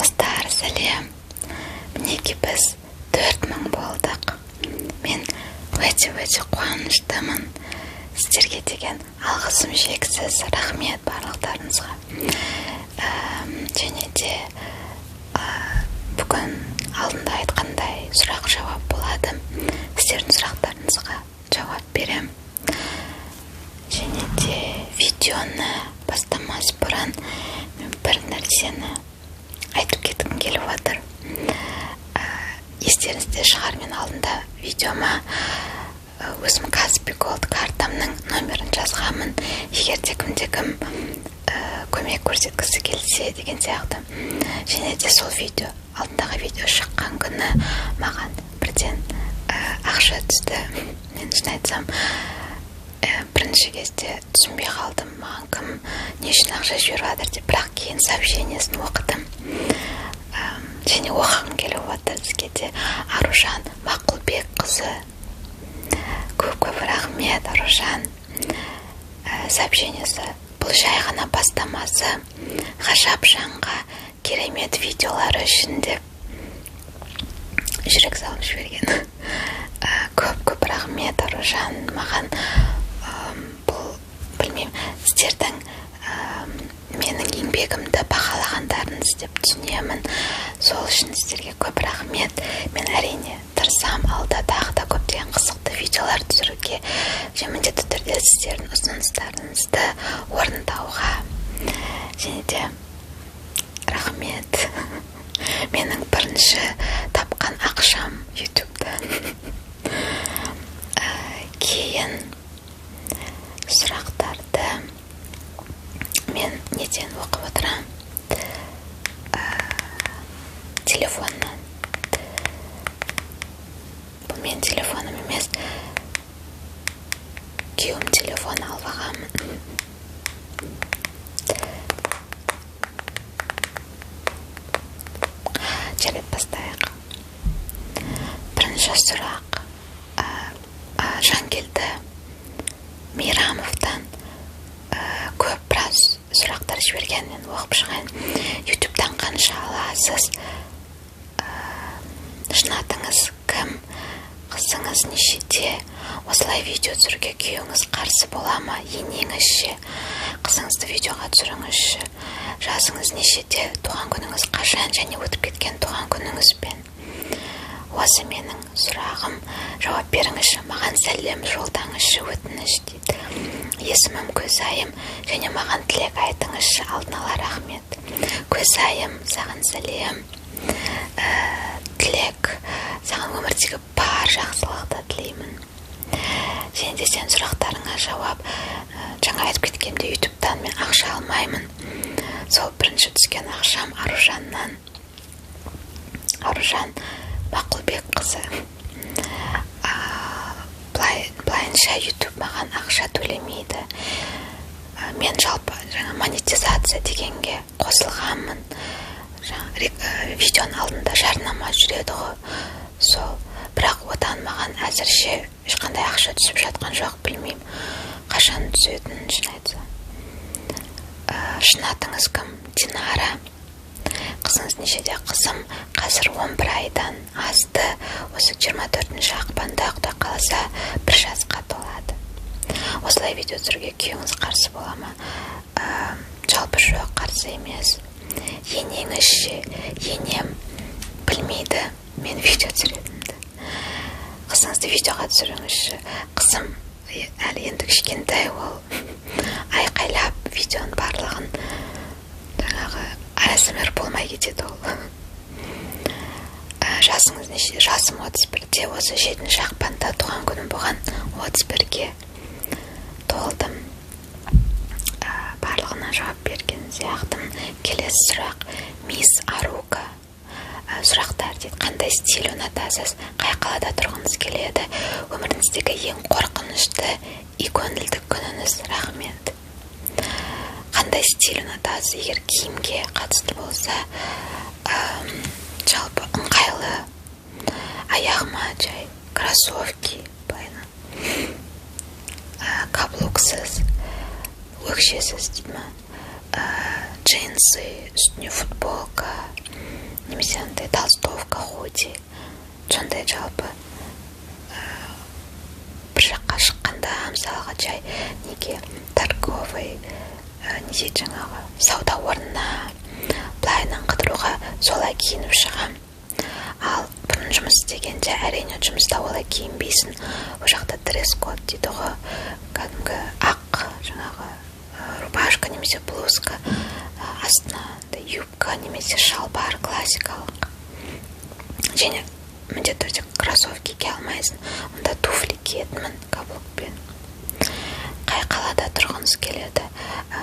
Достар, сәлем. Мінеки біз 4000 болдық. Мен өте қуаныштымын. Сіздерге деген алғысым шексіз. Рахмет барлықтарыңызға. Және де бүгін алдында айтқандай сұрақ жауап болады. Сіздердің сұрақтарыңызға жауап берем. Және де видеоны бастамас бұрын мен бір нәрсені айтып кеткім келіп отыр. Естеріңізде шығар, мен алдында видеома өзім Каспи Голд картамның номерін жазғанмын. Егер де кім көмек көрсеткісі келсе деген сияқты. Және де сол видео, алдындағы видео шыққан күні маған бірден ақша түсті. Мен шын айтсам, бірінші кезде түсінбей қалдым, маған кім не үшін ақша жіберіп жатыр деп, бірақ кейін сообщениесін оқыдым. Және оқығым келіп отыр. Сізге де Аружан Мақұлбекқызы, көп рахмет. Аружан сообщениесі бұл жай ғана бастамасы, ғажап жанға керемет видеолары үшін деп жүрек салып жіберген. Көп рахмет, Аружан. Маған бұл, білмеймін, сіздердің менің еңбегімді бағалағандарыңыз деп түсінемін. Сол үшін сіздерге көп рахмет. Мен әрине тырысам алда тағы да көптеген қызықты видеолар түсіруге, және міндетті түрде сіздердің ұсыныстарыңызды орындауға. Және де рахмет. Менің бірінші тапқан ақшам ютубта. Кейін сұрақтарды мен неден оқып отырам? Телефоннан. Бұл мен телефоным емес, күйеуім телефон алып алғанмын. Жарайды, бастайық. Бірінші сұрақ Жангелді Мейрамовтан көп біраз сұрақтар жіберген, мен оқып шығайын. Ютубтан қанша аласыз? Шынатыңыз кім? Қызыңыз нешеде? Осылай видео түсіруге күйеуіңіз қарсы бола ма? Енеңізше? Қызыңызды видеоға түсіріңізші? Жасыңыз нешеде? Туған күніңіз қашан? Және өтіп кеткен туған күніңізбен? Осы менің сұрағым. Жауап беріңізші, маған сәлем жолдаңызшы, өтініш дейді. Есімім Көзайым, және маған тілек айтыңызшы, алдын ала рахмет. Көзайым, саған сәлем. Тілек, саған өмірдегі бар жақсылықты тілеймін. Және де сен сұрақтарыңа жауап. Жаңа айтып кеткенде ютубтан мен ақша алмаймын. Сол бірінші түскен ақшам Аружаннан. Аружан Мақұлбекқызы. Былайынша ютуб маған ақша төлемейді. Мен жалпы монетизация дегенге қосылғанмын. Видеоның алдында жарнама жүреді ғой. Сол, бірақ одан маған әзірше ешқандай ақша түсіп жатқан жоқ, білмеймін. Қашан түсетінін шын айтса. Шынатыңыз кім? Динара. Қызыңыз нешеде? Қызым қазір 11 айдан асты. Осы 24 ақпанда Құдай қаласа 1 жасқа толады. Осылай видео түсіруге күйеуіңіз қарсы бола ма? Жалпы жоқ, қарсы емес. Енеңізше? Енем білмейді мен видео түсіретінімді. Қызыңызды видеоға түсіріңізші. Қызым әлі енді кішкентай, ол айқайлап видеоның барлығын жаңағы ASMR болмай кетеді ол. Жасыңыз неше? Жасым 31-де, осы 7 ақпанда туған күнім болған, 31-ге толдым. Барлығына жауап берген сияқтым. Келесі сұрақ. Мисс Арука. Сұрақтар дейді, қандай стиль ұнатасыз? Қай қалада тұрғыңыз келеді? Өміріңіздегі ең қорқынышты и көңілді күніңіз? Рахмет. Қандай стиль ұнатасыз? Егер киімге қатысты болса, жалпы ыңғайлы, аяғыма жай кроссовки, каблуксыз, өкшесіз дейді ма, джинсы, үстіне футболка, немесе андай толстовка, худи, сондай жалпы бір жаққа шыққанда, мысалға жай неге торговый не жаңағы сауда орнына былайынан қыдыруға солай киініп шығам. Ал бұрын жұмыс істегенде әрине жұмыста олай киінбейсің. Ол жақта дресс-код дейді ғой, кәдімгі ақ жаңағы рубашка немесе блузка, астына юбка немесе шалбар классикалық. Және міндетті түрде кроссовки кие алмайсың, онда туфли киетінмін каблукпен. Қай қалада тұрғыңыз келеді?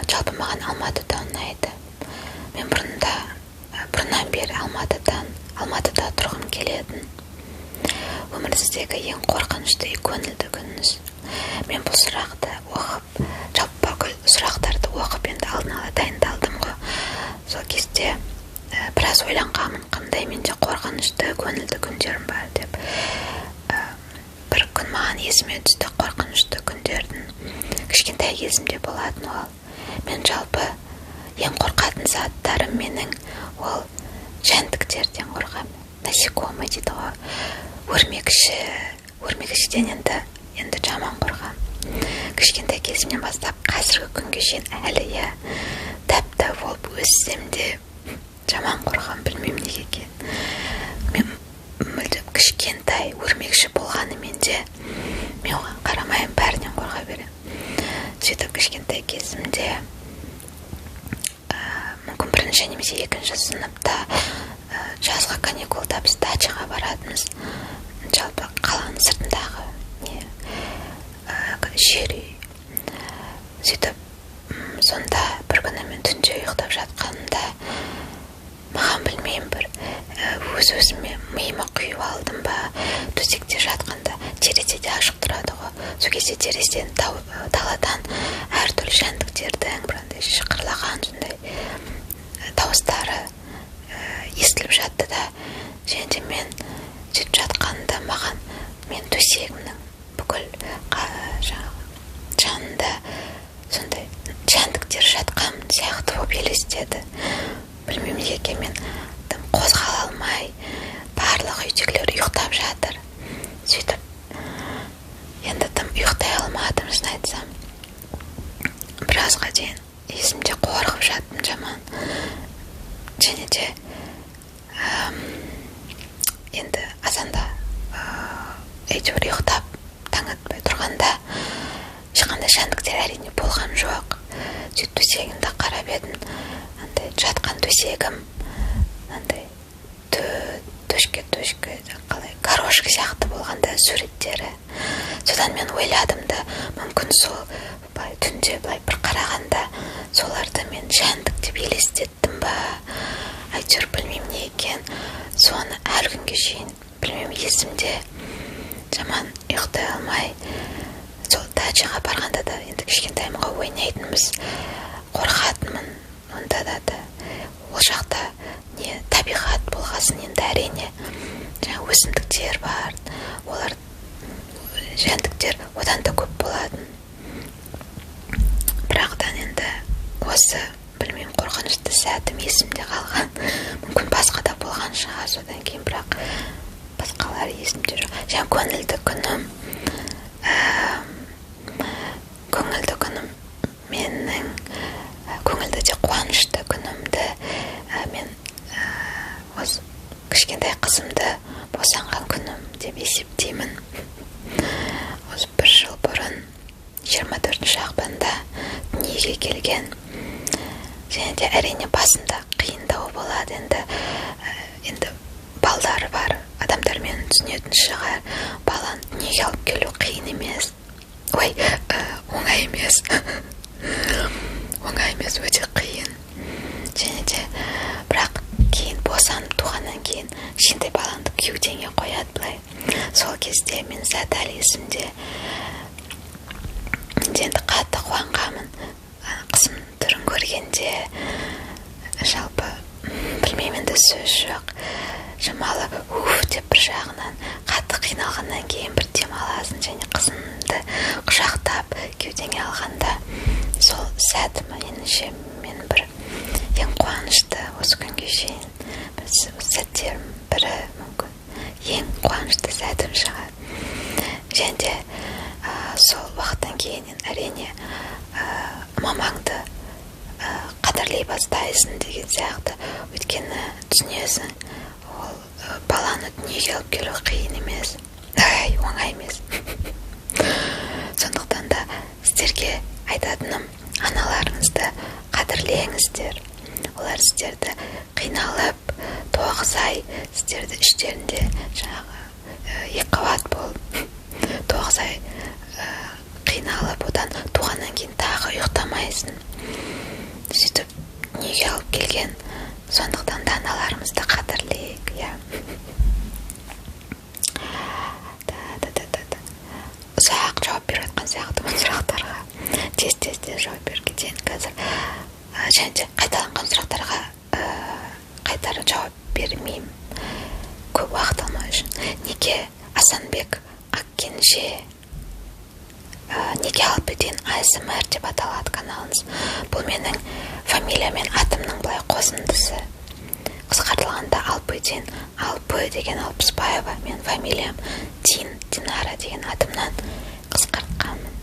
Жалпы маған Алматыда ұнайды. Мен бұрыннан бері Алматыда тұрғым келетін. Өміріңіздегі ең қорқынышты көңілді күніңіз. Мен бұл сұрақты оқып, жалпы бүкіл сұрақтарды оқып енді алдын ала дайындалдым ғой. Сол кезде біраз ойланғанмын, қандай менде қорқынышты көңілді күндерім бар деп. Бір күн маған есіме түсті қорқынышты күндердің. Кішкентай кезімде болатын ол. Мен жалпы ең қорқатын заттарым менің ол жәндіктерден қорқамын. Насекомый дейді ғой. Өрмекшіден енді жаман қорқамын. Кішкентай кезімнен бастап қазіргі күнге шейін әлі тәп-тәп болып өссем де жаман қорқамын, білмеймін неге екен. Мен мүлдем кішкентай өрмекші болғанымен де мен оған қарамайын, бәрінен қорқа беремін. Сөйтіп кішкентай кезімде мүмкін бірінші немесе екінші сыныпта жазғы каникулда біз дачаға баратынбыз. Жалпы қаланың сыртындағы жер үй. Сөйтіп сонда бір күні мен түнде ұйықтап жатқанымда маған білмеймін бір өз-өзіме миыма құйып алдым ба, төсекте жатқанда терезе де ашық тұрады ғой. Сол кезде терезеден даладан әртүрлі жәндіктердің бірандай шықырлаған сондай дауыстары естіліп жатты да, және де мен сөйтіп жатқанда маған мен төсегімнің бүкіл жанында сондай жәндіктер жатқан сияқты болып елестеді. Білмеймін неге мен қозғала алмай, барлық үйдегілер ұйықтап жатыр. Сөйтіп енді ұйықтай алмадым, шын айтсам. Біразға дейін есімде қорқып жаттым жаман. Және де енді азанда әйтеуір ұйықтап таң атпай тұрғанда ешқандай жәндіктер әрине болған жоқ. Сөйтіп төсегімді қарап едім, андай жатқан төсегім андай төшке қалай горошка сияқты болғанда суреттері. Содан мен ойладым да, мүмкін сол түнде былай бір қарағанда соларды мен жәндік деп елестеттім ба, әйтеуір білмеймін не екен. Соны әлі күнге шейін білмеймін, есімде жаман ұйықтай алмай. Сол дачаға барғанда да енді кішкентайымға ойнайтынбыз, қорқатынмын. Онда да ол жақта не табиғат болғасын, енді әрине жаңа өсімдіктер бар, олар жәндіктер одан да көп болатын. Бірақтан енді осы білмеймін қорқынышты сәтім есімде қалған. Мүмкін басқа да болған шығар содан кейін, бірақ басқалары есімде жоқ. Жаңа көңілді күнім менің көңілді де қуанышты күнімді мен осы кішкентай қызымды босанған күнім деп есептеймін. Осы бір жыл бұрын 24 ақпанда дүниеге келген. Және де әрине басында қиындау болады. Енді балдары бар адамдар мені түсінетін шығар. Баланы дүниеге алып келу қиын емес. Оңай емес. Оңай емес, өте қиын. Және де бірақ кейін босанып туғаннан кейін кішкентай балаңды кеудеңе қояды былай. Сол кезде мен зат әлі есімде. Енді қатты қуанғанмын. Қызым түрін көргенде жалпы білмеймін, енді сөз жоқ. Шамалы деп бір жағынан қатты қиналғаннан кейін бір демаласың, және қызымды құшақтап кеудеңе алғанда сол сәт меніңше мен бір ең қуанышты осы күнге шейін сияқты. Өйткені түсінесің, ол баланы дүниеге алып келу қиын емес, оңай емес. Сондықтан да сіздерге айтатыным, аналарыңызды қадірлеңіздер. Олар сіздерді қиналып, 9 ай сіздерді іштерінде жаңағы екіқабат болып 9 ай қиналып, одан туғаннан кейін тағы ұйықтамайсың. Сөйтіп дүниеге алып келген. Сондықтан да аналарымызды қадірлейік, ұзақ жауап беріп жатқан сияқтымын сұрақтарға. Тез жауап беріп кетейін қазір. Және де қайталанған сұрақтарға қайтара жауап бермеймін, көп уақыт алмау үшін. Неге Асанбек Ақкенже, неге Алпыдин АСМР деп аталады каналыңыз? Бұл менің фамилия мен атымның былай қосындысы. Қысқартылғанда Алпыдин, Алпы деген Алпысбаева, мен фамилиям Динара деген атымнан қысқартқанмын.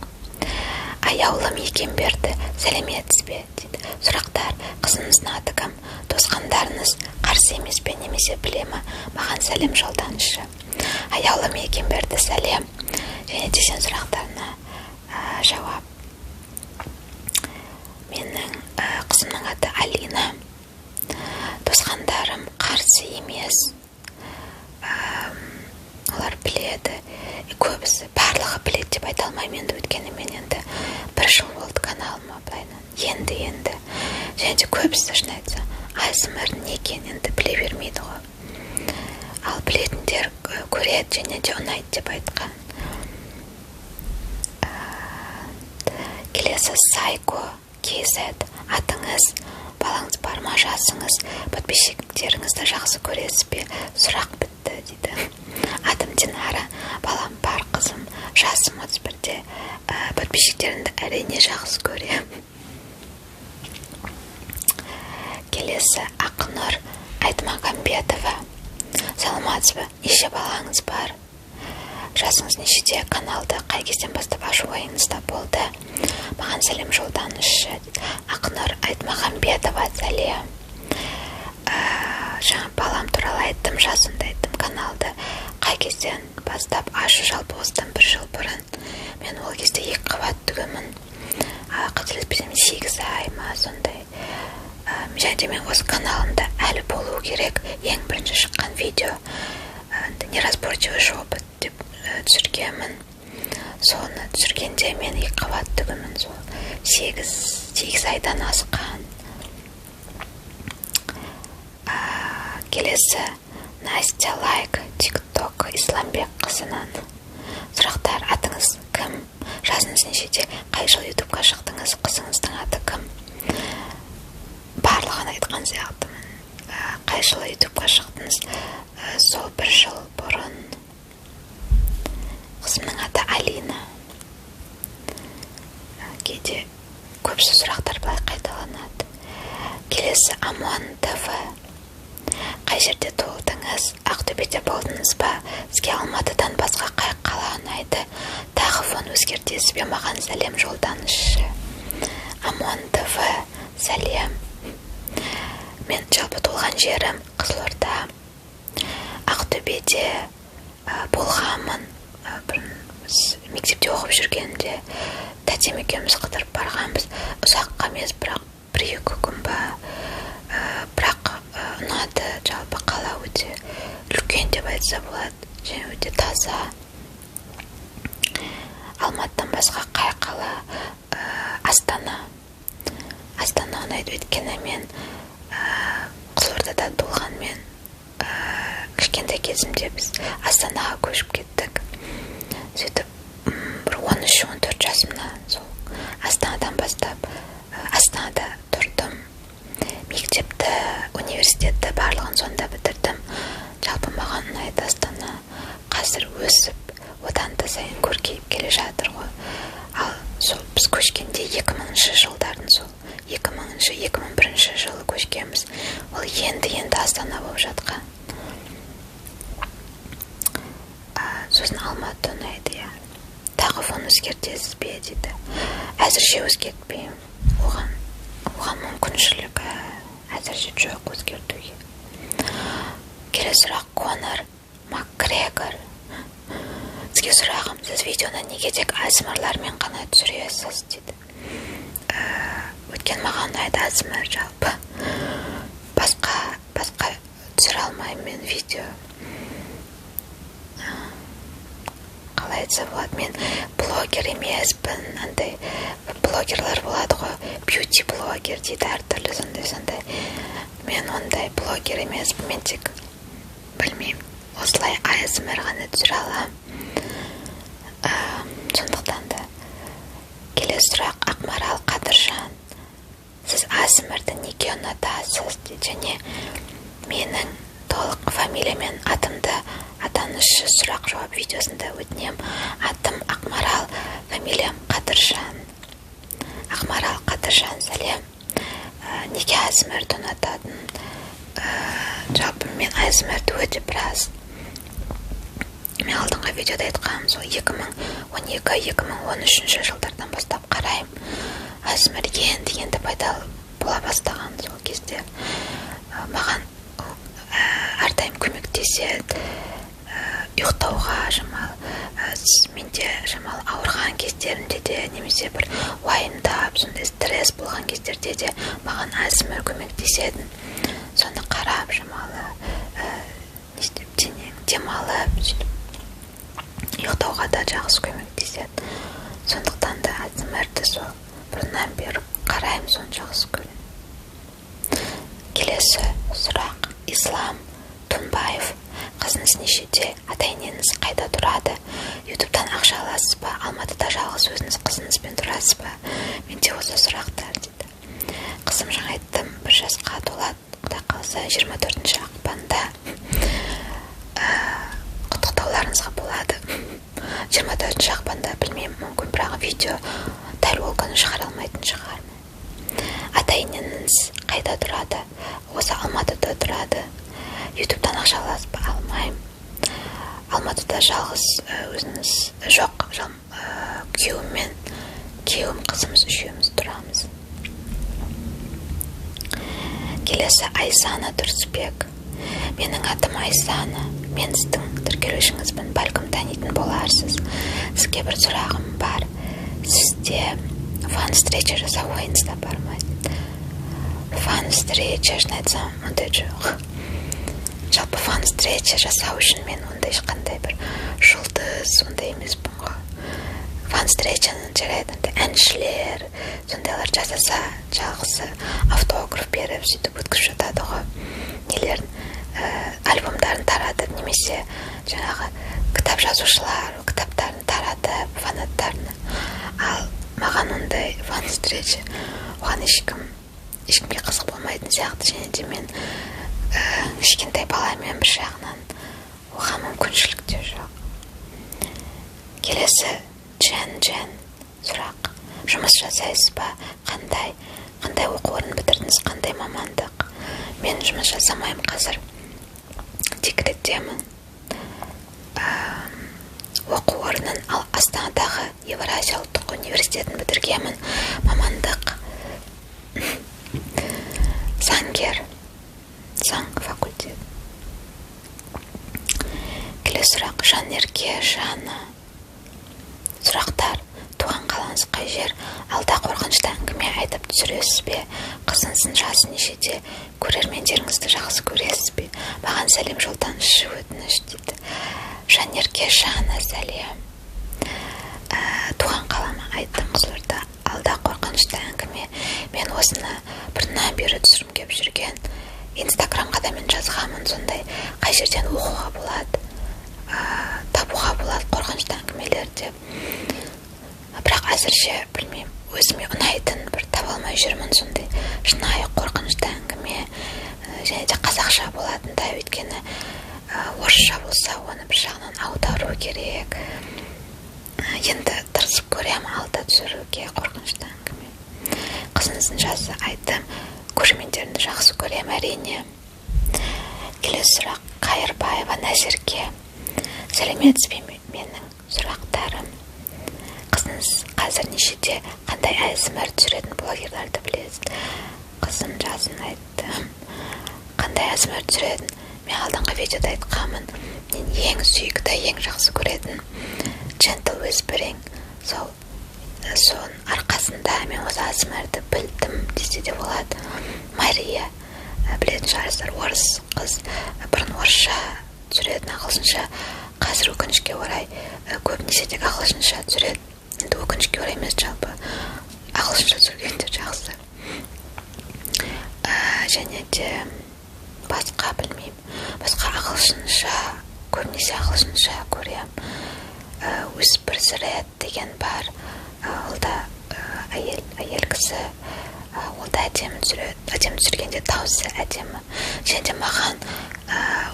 Аяулым Екемберді, сәлеметсіз бе дейді. Сұрақтар: қызыңыздың аты кім? Туысқандарыңыз қарсы емес пе, немесе біле ме? Маған сәлем жолдаңызшы. Аяулым Екемберді сәлем. Және де сен сұрақтарына жауап. Менің қызымның аты Алина. Туысқандарым қарсы емес. Олар біледі. Көбісі, барлығы біледі деп айта алмаймын енді, өйткені мен енді 1 жыл болды каналыма былайынан. Енді. Және де көбісі шын айтса, АСМР не екенін енді біле бермейді ғой. Ал білетіндер көреді және де ұнайды деп айтқан. Келесі Сайко KZ. Атыңыз, балаңыз бар ма, жасыңыз, подписчиктеріңізді жақсы көресіз бе? Сұрақ бітті дейді. Атым Динара, балам бар, қызым, жасым 31-де. Подписчиктерімді әрине жақсы көрем. Келесі Ақнұр Айтмағамбетова. Саламатсыз ба? Неше балаңыз бар? Жасыңыз нешеде? Каналды қай кезден бастап ашу ойыңызда болды? Маған сәлем жолдаңызшы. Ақнұр Айтмағамбетова сәлем. Жаңа балам туралы айттым, жасымды айттым. Каналды қай кезден бастап ашу, жалпы осыдан 1 жыл бұрын. Мен ол кезде 2 қабат түгімін. Қателеспесем 8 ай ма сондай. Және де мен осы каналымда әлі болу керек. Ең бірінші шыққан видео неразборчивый шепот деп түсіргенмін. Соны түсіргенде мен 2 қабат түгімін. Сол 8 айдан асқан. Келесі Настя Лайк, TikTok Исламбек қызынан. Сұрақтар: атыңыз кім? Жасыңыз нешеде? Қай жыл ютубқа шықтыңыз? Қызыңыздың аты кім? Барлығын айтқан сияқтымын. Қай жылы ютубқа шықтыңыз? Сол 1 жыл бұрын. Қызымның аты Алина. Кейде көпсі сұрақтар былай қайталанады. Келесі Амон ТВ. Қай жерде туылдыңыз? Ақтөбеде болдыңыз ба? Сізге Алматыдан басқа қай қала ұнайды? Тағы фон өзгертесіз бе? Маған сәлем жолдаңызшы. Амон ТВ сәлем. Мен жалпы туылған жерім Қызылорда. Ақтөбеде болғанмын. Мектепте оқып жүргенде тәтем екеуміз қыдырып барғанбыз. Ұзаққа емес, бірақ 1-2 күн ба. Бірақ ұнады. Жалпы қала өте үлкен деп айтса болады. Және өте таза. Алматыдан басқа қай қала? Астана. Астана ұнайды, өйткені мен Қызылордада туылғанмен кішкентай кезімде біз Астанаға көшіп кеттік. Сөйтіп бір 13-14 жасымнан сол Астанадан бастап Астанада тұрдым. Мектепті, университетті барлығын сонда бітірдім. Жалпы маған ұнайды Астана. Қазір өсіп, одан да сайын көркейіп келе жатыр ғой. Ал сол біз көшкенде 2000 жылдардың сол 2000-2001 жылы көшкенбіз. Ол енді Астана болып жатқан. Сосын Алматы ұнайды. Тағы фон өзгертесіз бе дейді. Әзірше өзгертпеймін. Оған мүмкіншілік әзірше жоқ өзгертуге. Келесі сұрақ Конор Макгрегор. Сізге сұрағым, сіз видеоны неге тек ASMR-лармен ғана түсіресіз дейді. Өткен маған ұнайды ASMR жалпы. Басқа түсіре алмаймын мен видео. Қалай айтса болады, мен блогер емеспін, андай блогерлар болады ғой, бьюти блогер дейді, әртүрлі сондай. Мен ондай блогер емеспін, мен тек білмеймін, осылай ASMR ғана түсіре аламын. Сондықтан да келесі сұрақ Ақмарал Қадыржан. Сіз ASMR-ді неге ұнатасыз дейді, және менің толық фамилиямен атымды атанышы сұрақ-жауап видеосында өтінем. Атым Ақмарал, фамилиям Қадыржан. Ақмарал Қадыржан, сәлем. Неге ASMR-ді ұнататын? Жалпы мен ASMR-ді өте біраз. Мен алдыңғы видеода айтқанмын, сол 2012-2013 жылдардан бастап қараймын. ASMR енді пайдалы бола бастаған сол кезде. Маған әрдайым көмектеседі. Ұйықтауға менде ауырған кездерімде де, немесе бір уайымдап, сондай стресс болған кездерде де маған ASMR көмектеседі. Соны қарап, демалып, ұйықтауға да жақсы көмектеседі. Сондықтан да ASMR-ді сол бұрыннан бері қараймын, соны жақсы көремін. Келесі сұрақ Ислам Тунбаев. Қызыңыз нешеде? Ата-енеңіз қайда тұрады? Ютубтан ақша аласыз ба? Алматыда жалғыз өзіңіз қызыңызбен тұрасыз ба? Менде осы сұрақтар дейді. Қызым жаңа айттым, 1 жасқа толады. Құдай қаласа 24 ақпанда құттықтауларыңызға болады. 24 ақпанда білмеймін, мүмкін, бірақ видео дәл ол күні шығара алмайтын шығармын. Ата-енеңіз қайда тұрады? Осы Алматыда тұрады. Ютубтан ақша аласыз ба? Алмаймын. Алматыда жалғыз өзіңіз жоқ, күйеуім, қызымыз үшеуміз тұрамыз. Келесі Айсана Тұрсбек. Менің атым Айсана. Мен сіздің тіркелушіңізбін, бәлкім танитын боларсыз. Сізге бір сұрағым бар. Сізде фан-встреча жасау ойыңызда бар ма? Фан-встреча, айтсам, ондай жоқ. Жалпы фан-встреча жасау үшін мен ондай ешқандай бір жұлдыз, ондай емеспін ғой. Фан-встречаны жарайды, әншілер, сондайлар жасаса, жалғысы автограф беріп, сөйтіп өткізіп жатады ғой. Нелерін, альбомдарын таратып, немесе жаңағы кітап жазушылар кітаптарын таратып, фанаттарына. Ал маған ондай фан-встреча, оған ешкімге қызық болмайтын сияқты, және де мен кішкентай баламен бір жағынан оған мүмкіншілік те жоқ. Келесі Джен сұрақ. Жұмыс жасайсыз ба? Қандай оқу орнын бітірдіңіз? Қандай мамандық? Мен жұмыс жасамаймын қазір. Декреттемін. Оқу орнын Астанадағы Евразия ұлттық университетін бітіргенмін. Мамандық заңгер. Заң факультет. Келесі сұрақ Жанерке Жана. Сұрақтар. Туған қалаңыз қай жер? Алда қорқынышты әңгіме айтып түсіресіз бе? Қызыңыздың жасы нешеде? Көрермендеріңізді жақсы көресіз бе? Маған сәлем жолдаңызшы, өтініш дейді. Жанерке Жана, сәлем. Туған қалама айттым, Қызылорда. Алда қорқынышты әңгіме. Мен осыны бұрыннан бері түсіргім келіп жүрген. Инстаграмға да мен жазғанмын, сондай қай жерден оқуға болады, табуға болады қорқынышты әңгімелер деп. Бірақ әзірше білмеймін, өзіме ұнайтын бір таба алмай жүрмін, сондай шынайы қорқынышты әңгіме, және де қазақша болатында, өйткені орысша болса оны бір жағынан аудару керек. Енді тырысып көрем алда түсіруге қорқынышты әңгіме. Қызыңыздың жасы айттым, көрермендерімді жақсы көрем, әрине. Келесі сұрақ Қайырбаева Назерке. Сәлеметсіз бе, менің сұрақтарым. Қызыңыз қазір нешеде? Қандай ASMR түсіретін блогерларды білесіз? Қызым жасын айтты. айтам, қандай ASMR түсіретін. Мен алдыңғы видеода айтқанмын, мен ең сүйікті, ең жақсы көретін Gentle Whispering. Соның арқасында мен осы ASMR-ді білдім десе де болады. Мария, білетін шығарсыздар, орыс қыз, бұрын орысша түсіретін, ағылшынша. Қазір өкінішке орай көбінесе тек ағылшынша түсіреді. Енді өкінішке орай емес, жалпы ағылшынша түсіргенде жақсы. Және де басқа білмеймін. Басқа ағылшынша, көбінесе ағылшынша көрем. Whispers Red деген бар. Ол да әйел кісі. Ол да әдемі түсіреді. Әдемі түсіргенде дауысы әдемі. Және де маған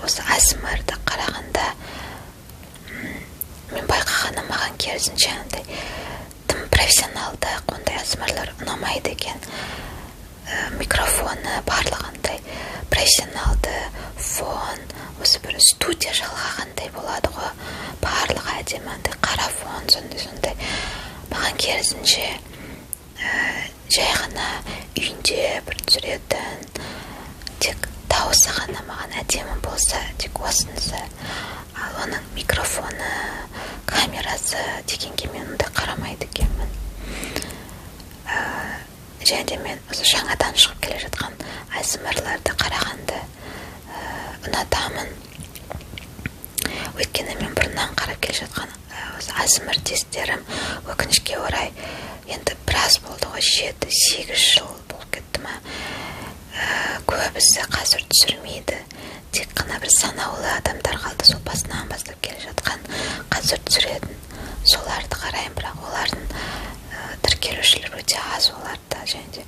осы ASMR-ды қарағанда мен байқағаны маған керісінше тым профессионалды, ондай ASMR-лар ұнамайды екен. Микрофоны барлығындай профессионалды, фон, осы бір студия жалғағандай болады ғой. Барлығы әдемі, қара фон, сондай. Маған керісінше жай ғана үйінде бір түсіретін, тек дауысы ғана маған әдемі болса, тек осынысы. Ал оның микрофоны, камерасы дегенге мен ондай қарамайды екенмін. Және де мен осы жаңадан шығып келе жатқан ASMR-ларды қарағанды ұнатамын. Өйткені мен бұрыннан қарап келе жатқан осы ASMR тестерім өкінішке орай енді біраз болды ғой, 7-8 жыл болып кетті ма. Көбісі қазір түсірмейді. Тек қана бір санаулы адамдар қалды, сол басынан бастап келе жатқан қазір түсіретін. Соларды қараймын, бірақ олардың тіркелушілер өте аз оларда, және де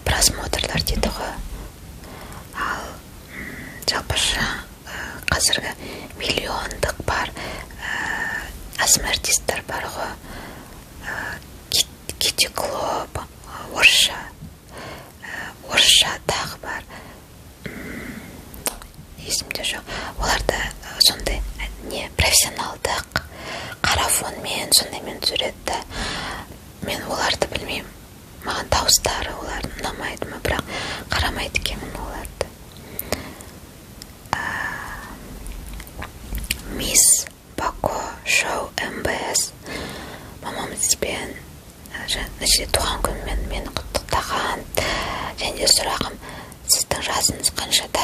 просмотрлар дейді ғой. Ал жалпыша қазіргі миллиондық бар ASMR-тистер бар ғой. Kitty Club, орысша тағы бар. Есімде жоқ. Оларда сондай профессионалдық қарафонмен сондаймен түсіреді. Мен оларды білмеймін. Маған дауыстары олардың ұнамайды ма, бірақ қарамайды екенмін оларды. Мисс Бако шоу МБС мамамызбен туған күнмен мені құттықтаған. Және де сұрағым, сіздің жасыңыз қаншада?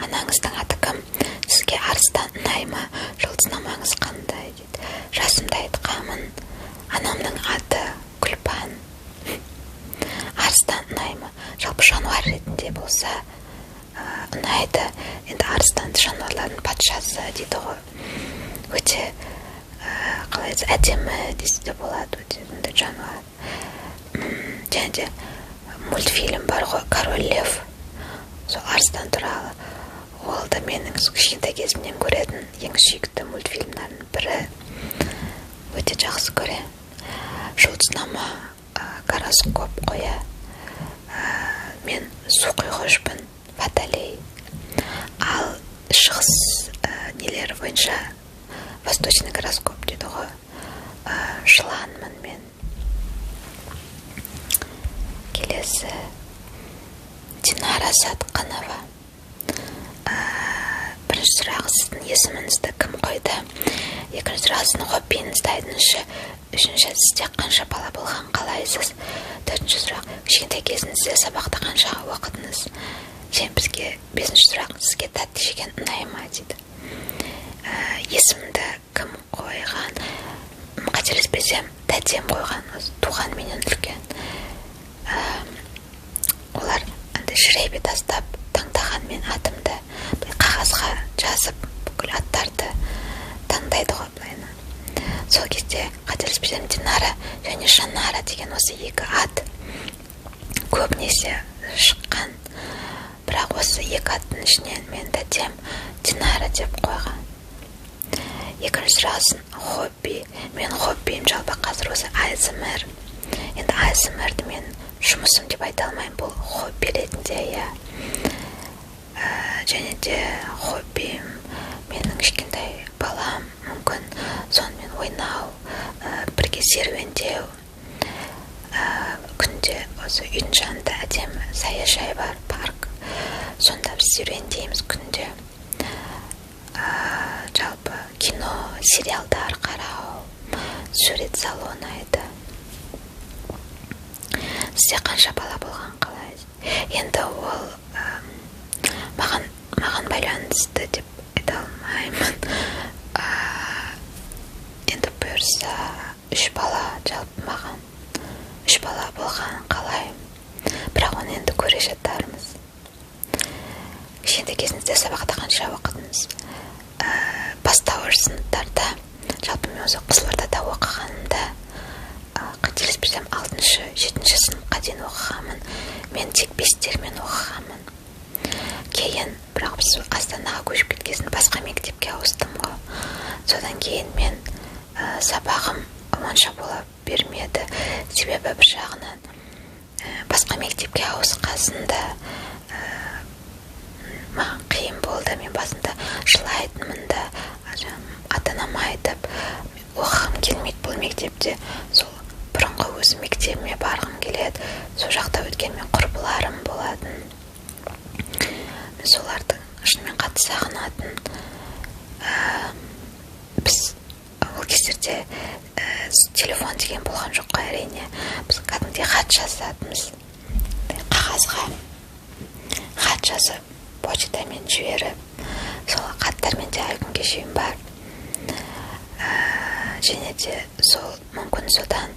Анаңыздың аты кім? Сізге арыстан ұнай ма? Жұлдызнамаңыз қандай дейді. Жасымды айтқанмын. Анамның аты Күлпан. Арыстан ұнай ма? Жалпы жануар ретінде болса ұнайды. Енді арыстан жануарлардың патшасы дейді ғой. Өте қалай әдемі десе де болады, өте жануар. Және де мультфильм бар ғой, Король Лев. Сол арыстан туралы. Ол да менің кішкентай кезімнен көретін ең сүйікті мультфильмдердің бірі. Өте жақсы көрем. Жұлдызнама, гороскоп қоя. Мен су құйғышпын, Водолей. Ал шығыс нелері бойынша восточный гороскоп дейді ғой. Жыланмын мен. Келесі Динара Сатқанова. Бірінші сұрағы, сіздің есіміңізді кім қойды? Екінші сұрағы, сіздің хоббиіңізді айтыңызшы. Үшінші, сізде қанша бала болған, қалайсыз? Төртінші сұрақ, кішкентай кезіңізде сабақта қанша оқыдыңыз? Және бізге бесінші сұрақ, сізге тәтті жеген ұнай ма дейді. Есімді кім қойған? Қателеспесем, тәтем қойған, туған менен үлкен. Олар жребий тастап таңдаған мен атымды қағазға жазып бүкіл аттарды таңдайды ғой былайына. Сол кезде қателеспесем Динара және Жанара деген осы екі ат көбінесе шыққан. Бірақ осы екі аттың ішінен мен тәтем Динара деп қойған. Екінші сұрасын хобби. Мен хоббиім жалпы қазір осы ASMR. Енді ASMR-ді мен жұмысым деп айта алмаймын, бұл хобби ретінде, иә. Және де хоббиім менің кішкентай балам, мүмкін сонымен ойнау, бірге серуендеу. Күнде осы үйдің жанында әдемі саяжай бар, парк. сонда біз үйрендейміз күнде. Жалпы кино, сериалдар қарау, сурет салу ұнайды. Сізде қанша бала болған қалайсыз? Енді ол маған байланысты деп айта алмаймын. Енді бұйырса 3 бала, жалпы маған 3 бала болған қалай. Бірақ оны енді көре жатармыз. Кішкентай кезіңізде сабақта қанша оқыдыңыз? Бастауыш сыныптарда, жалпы мен өзі Қызылордада оқығанымда, қателеспесем 6-7 сыныпқа дейін оқығанмын. Мен тек 5-термен оқығанмын. Кейін, бірақ біз Астанаға көшіп кеткесін басқа мектепке ауыстым ғой. Содан кейін мен сабағым онша бола бермеді. Себебі бір жағынан басқа мектепке ауысқасында маған қиын болды. Мен басында жылайтынмын да, ата-анама айтып, оқығым келмейді бұл мектепте. Сол бұрынғы өз мектебіме барғым келеді. Сол жақта өткенмен құрбыларым болатын. Мен солардың шынымен қатты сағынатын. Біз ол кездерде телефон деген болған жоқ қой, әрине. Біз кәдімгідей хат жазатынбыз. Қағазға хат жазып, почтамен жіберіп, сол хаттармен де әлі күнге шейін бар. Және де сол мүмкін содан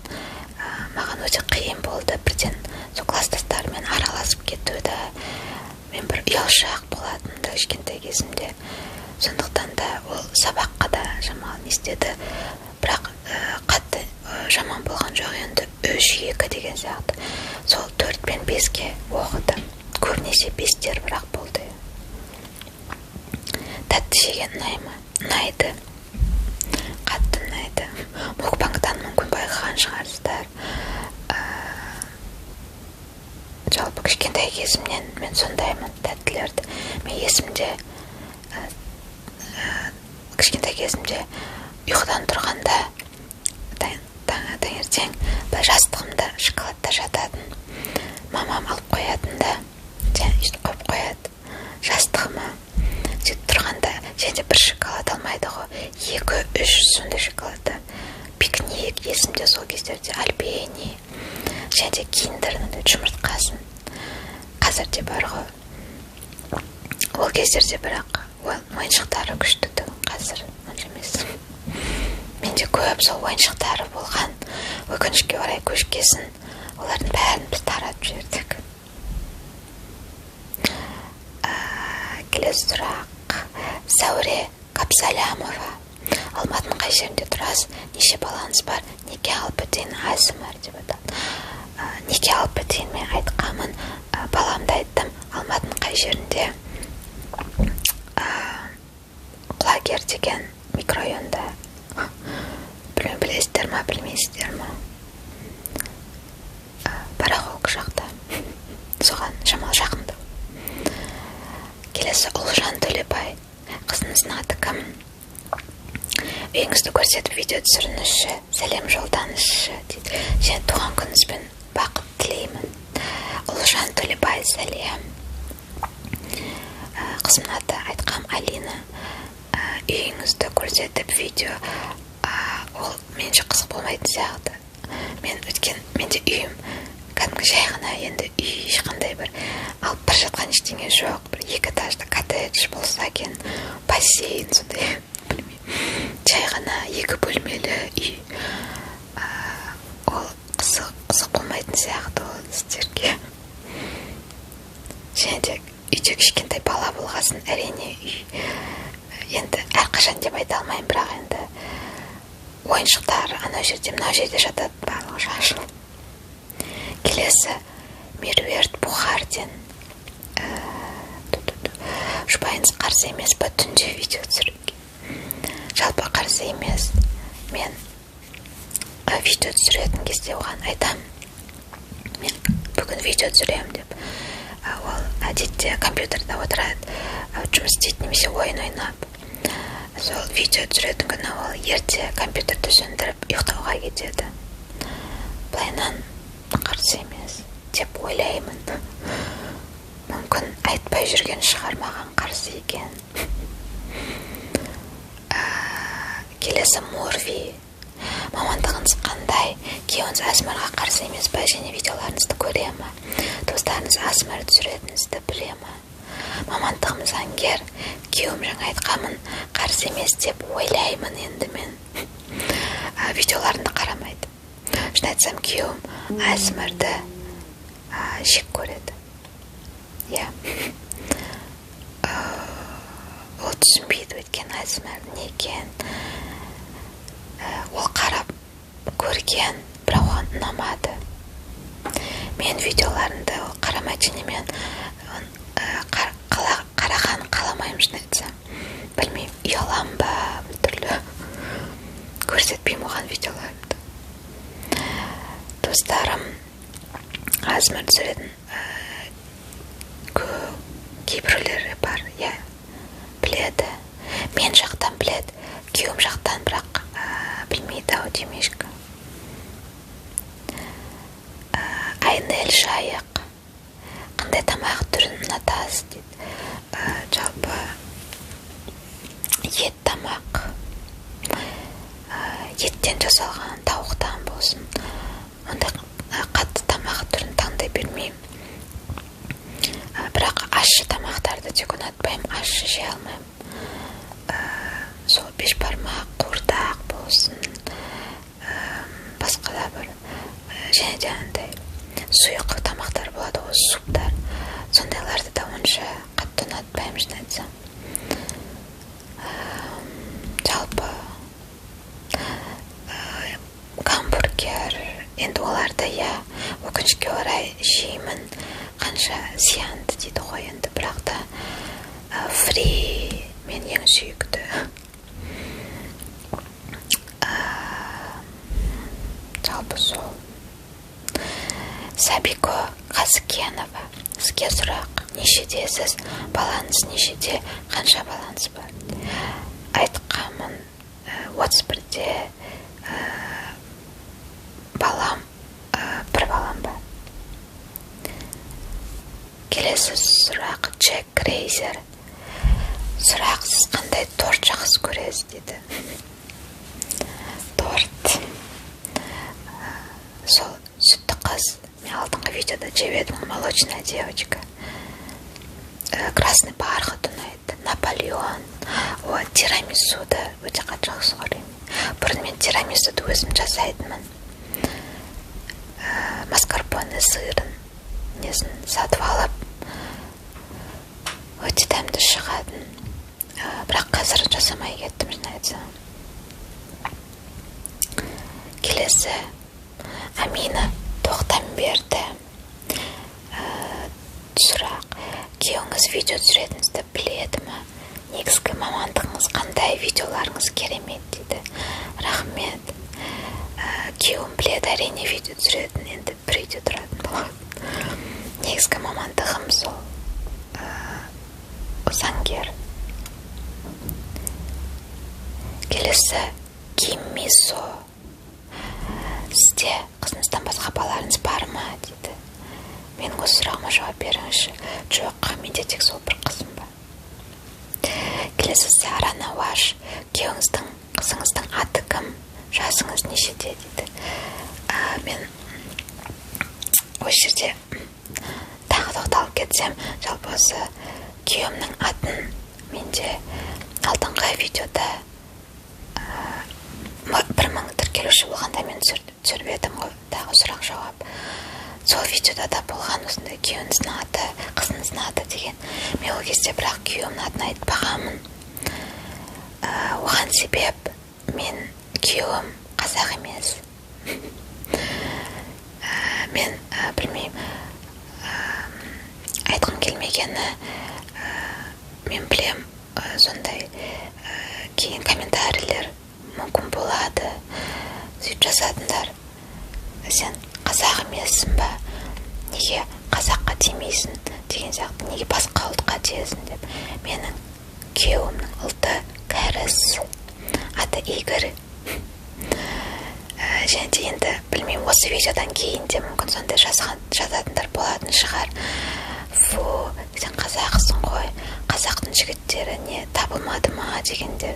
маған өте қиын болды бірден сол класстастарымен араласып кетуді. Мен бір ұялшақ болатынды кішкентай кезімде. Сондықтан да ол сабаққа да шамалы не істеді. Бірақ қатты жаман болған жоқ, енді 3-2 деген сияқты. Сол 4 пен 5-ке оқыдым. Көбінесе 5-тер бірақ болды. Тәтті жеген ұнайды. Қатты ұнайды. Мукбангтан мүмкін байқаған шығарсыздар. Жалпы кішкентай кезімнен мен сондаймын тәттілерді. Мен есімде кішкентай кезімде ұйқыдан тұрғанда таңертең жастығымда шоколадта жататын. Мамам алып қоятын да, өйтіп қойып қояды жастығыма. Сөйтіп тұрғанда, және бір шоколад алмайды ғой, 2-3 сондай шоколадта. Пикник есімде сол кездерде, Альбени, және Киндердің жұмыртқасын. Қазір де бар ғой. Ол кездерде бірақ ойыншықтары күшті тұғын, қазір онша емес. Менде көп сол ойыншықтары болған. Өкінішке орай көшкесін, олардың бәрін біз таратып жібердік. Келесі сұрақ. Сәуре Қапсалямова. Алматының қай жерінде тұрасыз? Неше балаңыз бар? Неге алып өтейін Азымар деп атады. Неге алып өтейін мен айтқанмын. Баламды айттым. Алматының қай жерінде? Құлагер деген микрорайонда. Білесіздер ма, білмейсіздер ма? Барахолк жақта. Соған шамалы жақынды. Келесі Ұлжан Төлебай. Қызыңыздың аты кім? Үйіңізді көрсетіп видео түсіріңізші, сәлем жолданызшы дейді. Және туған күніңізбен бақыт тілеймін. Ұлжан Төлебай, сәлем. Қызымның аты айтқам Алина. Үйіңізді көрсетіп видео, ол менше қызық болмайтын сияқты. Менде үйім кәдімгі жай ғана, енді үй ешқандай бір алып бір жатқан ештеңе жоқ. Бір 2 этажды коттедж болса екен, бассейн сондай, білмеймін. Жай ғана 2 бөлмелі үй. Ол қызық болмайтын сияқты ол сіздерге. Және де үйде кішкентай бала болғасын, әрине үй. Енді әрқашан деп айта алмайын, бірақ енді ойыншықтар анау жерде, мынау жерде жатады, барлығы шашылып. Келесі Меруерт Бұхарден. Жұбайыңыз қарсы емес па түнде видео түсіруге? Жалпы қарсы емес. Мен видео түсіретін кезде оған айтам, мен бүгін видео түсірем деп. Ол әдетте компьютерда отырады, жұмыс істейді немесе ойын ойнап. Сол видео түсіретін күні ол ерте компьютерді сөндіріп ұйықтауға кетеді. Былайынан қарсы емес деп ойлаймын. Мүмкін мүмкін айтпай жүрген шығар маған қарсы екен. Келесі Морви. Мамандығыңыз қандай? Күйеуіңіз ASMR-ға қарсы емес па? Және видеоларыңызды көре ма? Достарыңыз ASMR түсіретініңізді біле ма? Мамандығым заңгер. Күйеуім жаңа айтқанмын, қарсы емес деп ойлаймын енді мен. Видеоларымды қарамайды. Шын айтсам, күйеуім ASMR-ді жек көреді. Иә. Ол түсінбейді, өйткені ASMR не екен. Ол қарап көрген, бірақ оған ұнамады. Мен видеоларымды ол қарамайды, және мен қарағанын қаламаймын, шын айтсам. Білмеймін, ұялам ба, түрлі көрсетпеймін оған видеоларымды. Достарым ASMR түсіретін кейбіреулері бар, иә, біледі. Мен жақтан біледі, күйеуім жақтан бірақ білмейді ау демешкі. Айнель Жайық. Қандай тамақ түрін ұнатасыз дейді. Жалпы ет тамақ. Еттен жасалған, тауықтан болсын. Ондай қатты тамақ түрін таңдай бермеймін. Бірақ ащы тамақтарды тек ұнатпаймын, ащы жей алмаймын. Сол бешбармақ, қуырдақ болсын, басқа да бір, және де андай сұйық тамақтар болады, ол суптар. Сондайларды да онша қатты ұнатпаймын, шын айтсам. Жалпы гамбургер, енді оларды, иә, өкінішке орай жеймін, қанша зиянды дейді ғой енді, бірақ та фри мен ең сүйікті. Жалпы сол. Сабико Қазыкенова. Сізге сұрақ, нешедесіз? Балаңыз нешеде? Қанша балаңыз бар? Айтқанмын, 31-де балам, бір балам бар. Келесі сұрақ, Джек Крейзер. Сұрақ, сіз қандай торт жақсы көресіз дейді. Торт. Сол сүтті қыз. Мен алдыңғы видеода жеп едім, молочная девочка. Красный бархат ұнайды. Наполеон. Тирамисуды өте қатты жақсы көремін. Бұрын мен тирамисуды өзім жасайтынмын. Маскарпоне сырын несін сатып алып, өте дәмді шығатын. Бірақ қазір жасамай кеттім, шын айтсам. Келесі Амина Тоқтамберді. Сұрақ, күйеуіңіз видео түсіретінізді біледі ма? Негізгі мамандығыңыз қандай? Видеоларыңыз керемет дейді. Рахмет. Күйеуім біледі, әрине видео түсіретін, енді бір үйде тұратын болады. Негізгі мамандығым сол заңгер. Келесі Кимисо. Сізде қызыңыздан басқа балаларыңыз бар ма дейді. Менің осы сұрағыма жауап беріңізші. Жоқ, менде тек сол бір қызым бар. Келесі Сара Науаш. Күйеуіңіздің, қызыңыздың аты кім? Жасыңыз нешеде дейді. Мен осы жерде тағы тоқталып кетсем, жалпы осы күйеуімнің атын менде алдыңғы видеода 1000 тіркелуші болғанда мен түсіріп едім ғой, тағы сұрақ жауап. Сол видеода да болған осындай күйеуіңіздің аты, қызыңыздың аты деген. Мен ол кезде бірақ күйеуімнің атын айтпағанмын. Оған себеп мен күйеуім қазақ емес. Мен білмеймін, айтқым келмегені, мен білем, сондай кейін комментарийлер мүмкін болады. Сөйтіп жазатындар, сен қазақ емессің ба? Неге қазаққа тимейсің? Деген сияқты, неге басқа ұлтқа тиесің деп. Менің күйеуімнің ұлты кәріс, аты Игорь. Және де енді білмеймін, осы видеодан кейін де мүмкін сондай жазатындар болатын шығар. Фу, сен қазақсың ғой, қазақтың жігіттері не табылмады ма дегендер.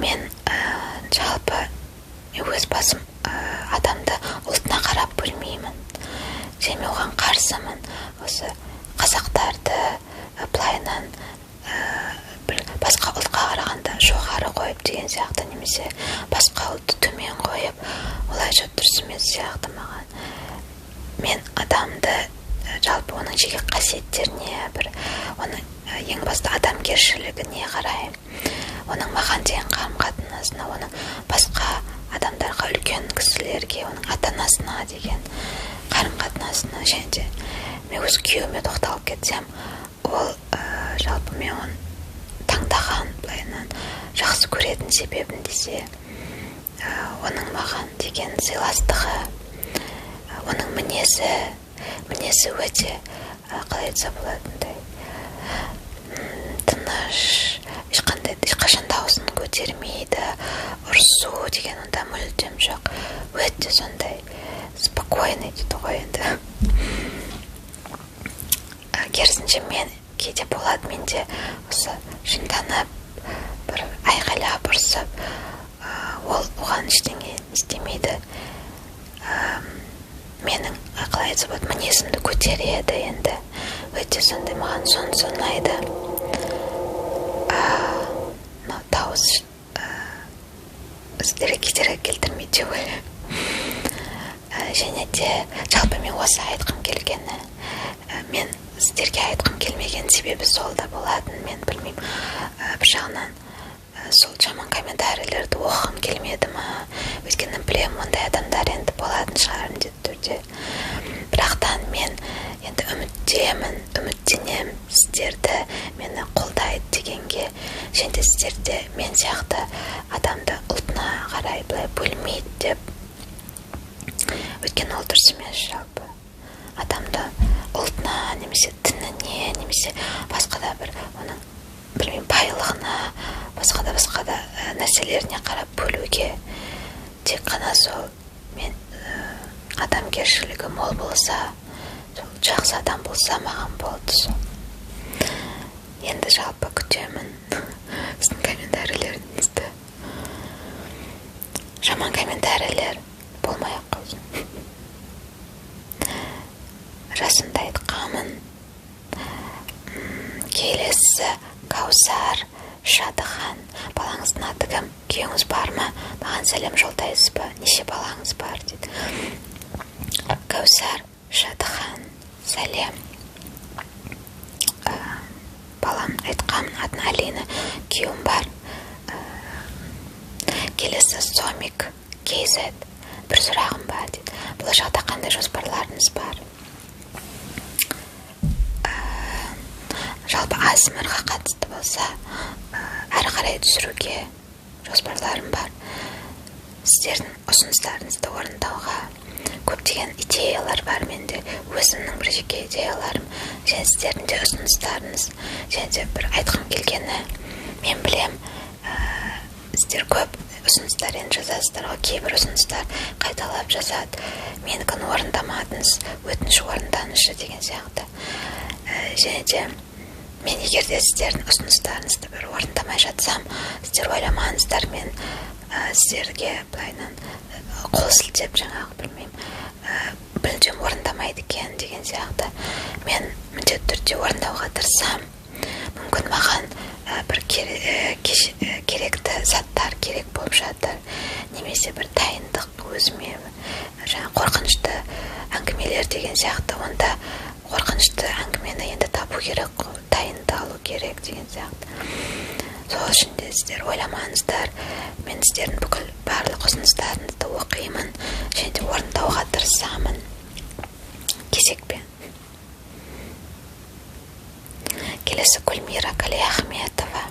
Мен жалпы өз басым адамды ұлтына қарап бөлмеймін. Және оған қарсымын. Осы қазақтарды былайынан бір басқа ұлтқа қарағанда жоғары қойып деген сияқты, немесе басқа ұлтты төмен қойып, олайша дұрыс емес сияқты маған. Мен адамды жалпы оның жеке қасиеттеріне, бір оның ең басты адамгершілігіне қараймын. Оның маған деген қарым-қатынасына, оның басқа адамдарға, үлкен кісілерге, оның ата-анасына деген қарым-қатынасына, және де мен өз күйеуіме тоқталып кетсем, ол жалпы мен оны таңдаған былайынан жақсы көретін себебін десе, оның маған деген сыйластығы, оның мінезі өте қалай айтса болатындай тыныш, ешқашан дауысын көтермейді, ұрсу деген онда мүлдем жоқ, өте сондай спокойный дейді ғой енді. Керісінше мен кейде болады, менде осы жынданып, бір айқайлап ұрсып, ол оған ештеңе істемейді. Менің қалай айтса болады, мінезімді көтереді енді. Өте сондай маған сон ұнайды. Дауыс сіздерге кедергі келтірмейді деп ойлаймын. Және де жалпы мен осы айтқым келгені, мен сіздерге айтқым келмеген себебі сол да болатын. Мен білмеймін, бір жағынан сол жаман комментарийлерді оқығым келмеді ма, өйткені білемін ондай адамдар енді болатын шығар міндетті түрде. Бірақтан мен енді үміттенемін сіздерді мені қолдайды дегенге, және де сіздерде мен сияқты адамды ұлтына қарай былай бөлмейді деп. Өйткені ол дұрыс емес жалпы. Адамды ұлтына, немесе дініне, немесе басқа да бір оның білмеймін байлығына, басқа да нәрселеріне қарап бөлуге, тек қана сол мен адамгершілігі мол болса, сол жақсы адам болса маған болды сол. Енді жалпы күтемін сіздің комментарийлеріңізді. Жаман комментарийлер болмай-ақ қойсын. Расында айтқамын. Келесі Каусар Шадыхан. Балаңыздың аты кім? Күйеуіңіз бар ма? Маған сәлем жолдайсыз ба? Неше балаңыз бар дейді. Каусар Шадыхан, сәлем. Балам айтқамын, атын Алина, күйеуім бар. Келесі Сомик Кейзет. Бір сұрағым бар дейді. Болашақта қандай жоспарларыңыз бар? Жалпы ASMR-ға қатысты болса, әрі қарай түсіруге жоспарларым бар. Сіздердің ұсыныстарыңызды орындауға көптеген идеялар бар менде, өзімнің бір жеке идеяларым, және сіздердің де ұсыныстарыңыз, және де бір айтқым келгені, мен білем, сіздер көп ұсыныстар енді жазасыздар ғой, кейбір ұсыныстар қайталап жазады, менікін орындамадыңыз, өтініш орындаңызшы деген сияқты. Және де мен егер де сіздердің ұсыныстарыңызды бір орындамай жатсам, сіздер ойламаңыздар, мен сіздерге былайынан қол сілтеп жаңағы білмеймін, мүлдем орындамайды екен деген сияқты. Мен міндетті түрде орындауға тырысам. Мүмкін маған бір керекті заттар керек болып жатыр, немесе бір дайындық өзіме, жаңа қорқынышты әңгімелер деген сияқты. Онда қорқынышты әңгімені енді табу керек, дайындалу керек деген сияқты. Сол үшін де сіздер ойламаңыздар, мен сіздердің бүкіл барлық ұсыныстарыңызды оқимын, және де орындауға тырысамын кезекпен. Келесі Гүлмира Қалиахметова.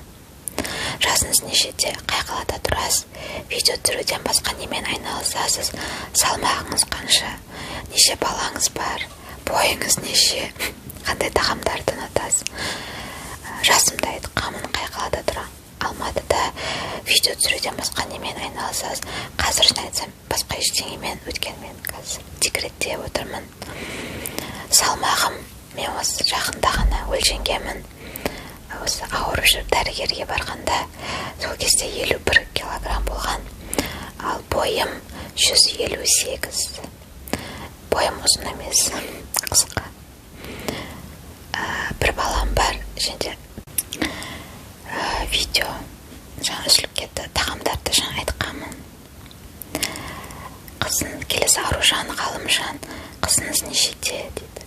Жасыңыз нешеде, қай қалада тұрасыз? Видео түсіруден басқа немен айналысасыз? Салмағыңыз қанша? Неше балаңыз бар? Бойыңыз неше? Қандай тағамдарды ұнатасыз? Жасымды айтқамын, қай қалада тұрам? Алматыда. Видео түсіруден басқа немен айналысасыз? Қазір шын айтсам, басқа ештеңемен, өткен мен қазір декретте отырмын. Салмағым мен осы жақында ғана өлшенгенмін. Осы ауырып жүріп дәрігерге барғанда сол кезде 51 килограмм болған, ал бойым 158. Бойым ұзын емес, қысқа. Бір балам бар, және видео жаңа үзіліп кетті, тағамдарды жаңа айтқанмын. Қызын келесі Аружан, Ғалымжан, қызыңыз нешеде дейді.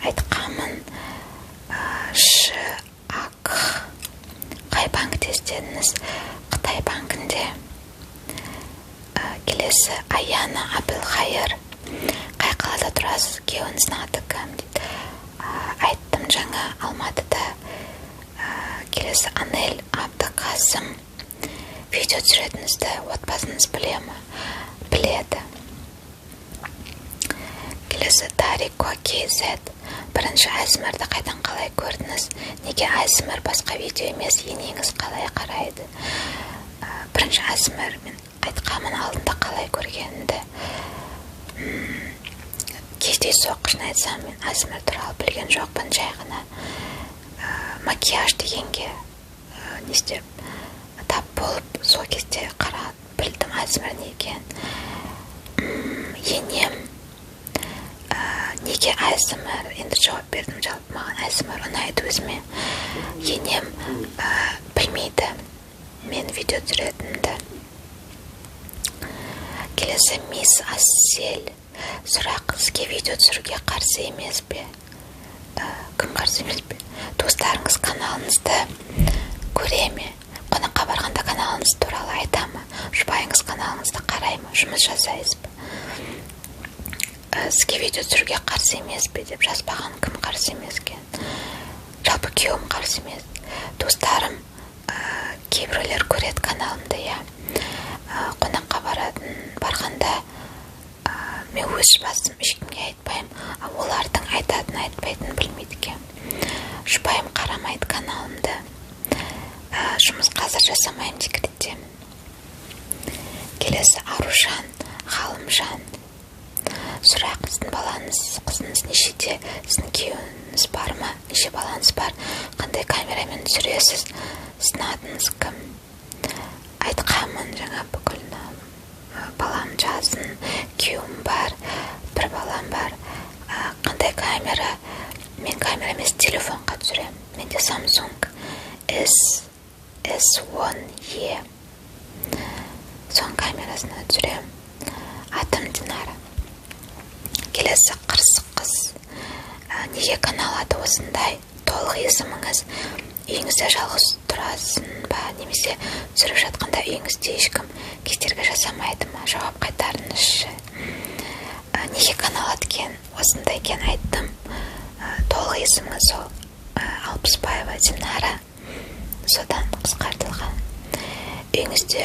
Айтқанмын, ак қай банкте істедіңіз? Қытай банкінде. Келесі Аяна Абылхайыр, қай қалада тұрасыз? Күйеуіңіздің аты кім дейді. Айттым жаңа Алматыда. Келесі Анель Абдықасым, видео түсіретінізді отбасыңыз біле ме? Біледі. Келесі Тарико KZ, бірінші Айсмерді қайдан қалай көрдіңіз? Неге Айсмер басқа видео емес, енеңіз қалай қарайды? Бірінші Айсмер мен айтқанмын алдында қалай көргенімді. Кейде соққышын айтсам, мен Айсмер туралы білген жоқпын, жай ғана макияж дегенге не істеп тап болып, сол кезде қарап білдім Айсмер не екен. Енем неге Айсмер, енді жауап бердім, жалпы маған Айсмер ұнайды өзіме. Енем білмейді мен видео түсіретінімді. Келесі Мисс Ассель, сұрақ, сізге видео түсіруге қарсы емес пе? Кім қарсы емес пе? Достарыңыз каналыңызды көре ме? Қонаққа барғанда каналыңыз туралы айта ма? Жұбайыңыз каналыңызды қарай ма? Жұмыс жасайсыз ба? Сізге видео түсіруге қарсы емес пе деп жазбаған, кім қарсы емес екен? Жалпы күйеуім қарсы емес. Достарым кейбіреулер көреді каналымды, я. Қонаққа барғанда мен өз басым ешкімге айтпаймын, олардың айтатын айтпайтын білмейді екен. Жұбайым қарамайды каналымды. Жұмыс қазір жасамаймын, декреттемін. Келесі Аружан, Ғалымжан. Сұрақ, сіздің балаңыз, қызыңыз нешеде? Сіздің күйеуіңіз бар ма? Неше балаңыз бар? Қандай камерамен түсіресіз? Сіздің атыңыз кім? Айтқанмын жаңа бүкіл балам жазын, күйеуім бар, бір балам бар. Қандай камера? Мен камера емес, телефонға түсірем. Менде Samsung S1E. Соң камерасына түсірем. Атым Динара. Келесі Қырсық қыз. Неге канал аты осындай? Толық есіміңіз? Үйіңізде жалғыз тұрасың ба? Немесе түсіріп жатқанда үйіңізде ешкім кедергі жасамайды ма? Жауап қайтарыңызшы. Неге канал аты екен? Осындай екен айттым. Толық есіміңіз сол Алпысбаева Динара. Содан қысқартылған. Үйіңізде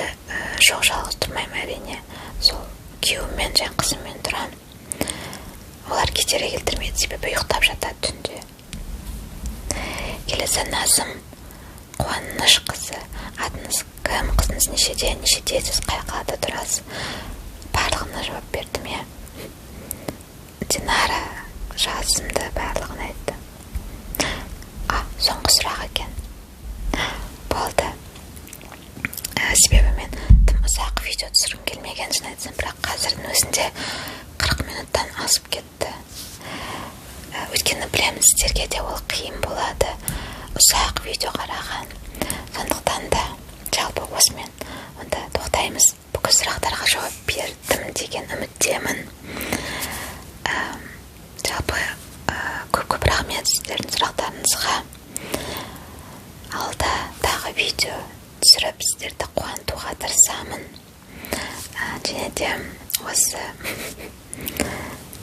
жоқ, жалғыз тұрмаймын әрине. Сол күйеуіммен және қызыммен тұрам. Олар кедергі келтірмейді, себебі ұйықтап жатады түнде. Келесі Назым Қуаныш қызы. Атыңыз кім? Қызыңыз нешеде? Нешеде сіз қай қалада тұрасыз? Барлығына жауап бердім, я. Динара жазымды барлығын айтты. Соңғы сұрақ екен. Болды. Себебі мен тым ұзақ видео түсіргім келмеген, шын айтсам, бірақ қазірдің өзінде 40 минуттан асып кетті. Өйткені білемін, сіздерге де ол қиын болады, ұзақ видео қараған. Сондықтан да жалпы осымен онда тоқтаймыз. Бүкіл сұрақтарға жауап бердім деген үміттемін. Жалпы көп рахмет сіздердің сұрақтарыңызға. Алда тағы видео түсіріп сіздерді қуантуға тырысамын. Және де осы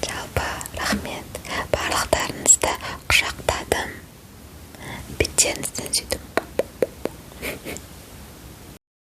жалпы рахмет. Барлықтарыңызды құшақтадым. Беттеріңізден сөйтіп